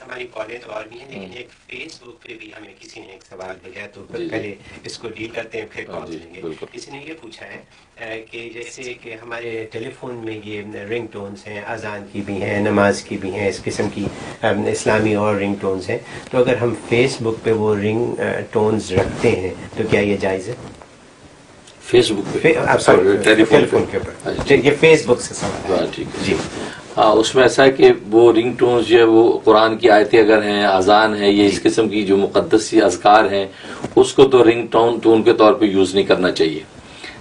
ہماری کالیں تو اور بھی ہیں، لیکن ایک فیس بک پہ بھی ہمیں کسی نے ایک سوال بھیجا ہے، تو پہلے اس کو ڈیل کرتے ہیں پھر کال لیں گے۔ کسی نے یہ پوچھا ہے کہ جیسے کہ ہمارے ٹیلی فون میں یہ رنگ ٹونز ہیں، اذان کی بھی ہیں، نماز کی بھی ہیں، اس قسم کی اسلامی اور رنگ ٹونز ہیں، تو اگر ہم فیس بک پہ وہ رنگ ٹونز رکھتے ہیں تو کیا یہ جائز ہے؟ فیس بک پہ ٹیلی فون کے اوپر، یہ فیس بک سے سوال ہے۔ ٹھیک ہے جی ہاں، اس میں ایسا ہے کہ وہ رنگ ٹونز جو ہے وہ قرآن کی آیتیں اگر ہیں، اذان ہے، یہ اس قسم کی جو مقدس اذکار ہیں، اس کو تو رنگ ٹون کے طور پہ یوز نہیں کرنا چاہیے۔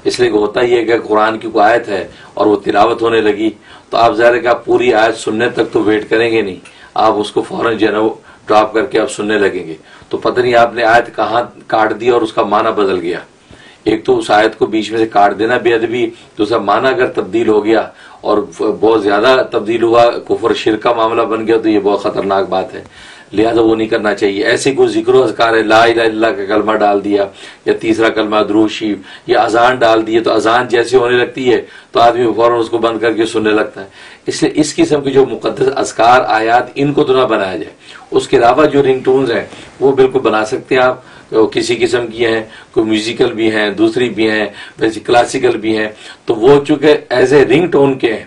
اس لیے کہ ہوتا یہ ہے کہ قرآن کی کوئی آیت ہے اور وہ تلاوت ہونے لگی تو آپ ظاہر ہے کہ آپ پوری آیت سننے تک تو ویٹ کریں گے نہیں، آپ اس کو فوراً جو ہے نا وہ ڈراپ کر کے آپ سننے لگیں گے، تو پتہ نہیں آپ نے آیت کہاں کاٹ دی اور اس کا معنی بدل گیا۔ ایک تو اس آیت کو بیچ میں سے کاٹ دینا بے ادبی، دوسرا معنی اگر تبدیل ہو گیا اور بہت زیادہ تبدیل ہوا، کفر شرک کا معاملہ بن گیا، تو یہ بہت خطرناک بات ہے، لہذا وہ نہیں کرنا چاہیے۔ ایسے کوئی ذکر و اذکار ہے، لا الہ الا اللہ کا کلمہ ڈال دیا یا تیسرا کلمہ درود شریف یا اذان ڈال دی، تو اذان جیسے ہونے لگتی ہے تو آدمی فوراً اس کو بند کر کے سننے لگتا ہے۔ اس لیے اس قسم کی جو مقدس اذکار آیات، ان کو تو نہ بنایا جائے۔ اس کے علاوہ جو رنگ ٹونز ہیں وہ بالکل بنا سکتے ہیں آپ، کسی قسم کی ہیں، کوئی میوزیکل بھی ہیں، دوسری بھی ہیں، ویسے کلاسیکل بھی ہیں، تو وہ چونکہ ایز اے رنگ ٹون کے ہیں،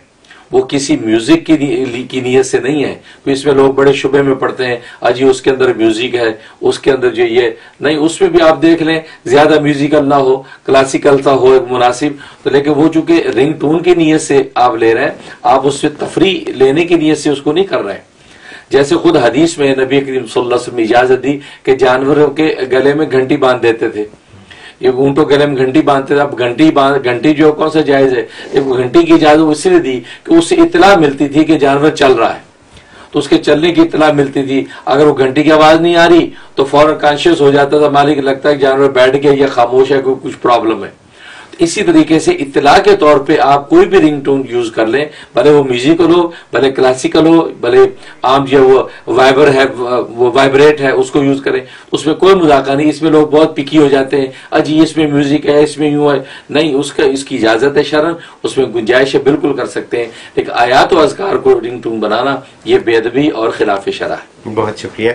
وہ کسی میوزک کی نیت سے نہیں ہے۔ تو اس میں لوگ بڑے شبے میں پڑتے ہیں، اجی اس کے اندر میوزک ہے، اس کے اندر جو یہ نہیں، اس میں بھی آپ دیکھ لیں زیادہ میوزیکل نہ ہو، کلاسیکل سا ہو ایک مناسب، تو لیکن وہ چونکہ رنگ ٹون کی نیت سے آپ لے رہے ہیں، آپ اس سے تفریح لینے کی نیت سے اس کو نہیں کر رہے ہیں۔ جیسے خود حدیث میں نبی کریم صلی اللہ علیہ وسلم نے اجازت دی کہ جانوروں کے گلے میں گھنٹی باندھ دیتے تھے، یہ اونٹوں گلے میں گھنٹی باندھتے تھے۔ اب گھنٹی جو کون سا جائز ہے؟ گھنٹی کی اجازت اس لیے دی کہ اس سے اطلاع ملتی تھی کہ جانور چل رہا ہے، تو اس کے چلنے کی اطلاع ملتی تھی۔ اگر وہ گھنٹی کی آواز نہیں آ رہی تو فوراً کانشیس ہو جاتا تھا مالک، لگتا ہے کہ جانور بیٹھ گیا یا خاموش ہے، کوئی کچھ پرابلم ہے۔ اسی طریقے سے اطلاع کے طور پہ آپ کوئی بھی رنگ ٹون یوز کر لیں، بھلے وہ میوزیکل ہو، بھلے کلاسیکل ہو، بھلے عام جو وہ وائبر ہے، وہ وائبریٹ ہے، اس کو یوز کریں، اس میں کوئی مذاکرہ نہیں۔ اس میں لوگ بہت پکی ہو جاتے ہیں، اجی اس میں میوزک ہے، اس میں یوں ہے، نہیں، اس کی اجازت ہے شرعاً، اس میں گنجائش ہے، بالکل کر سکتے ہیں، لیکن آیات و اذکار کو رنگ ٹون بنانا یہ بے ادبی اور خلاف شرع ہے۔ بہت شکریہ۔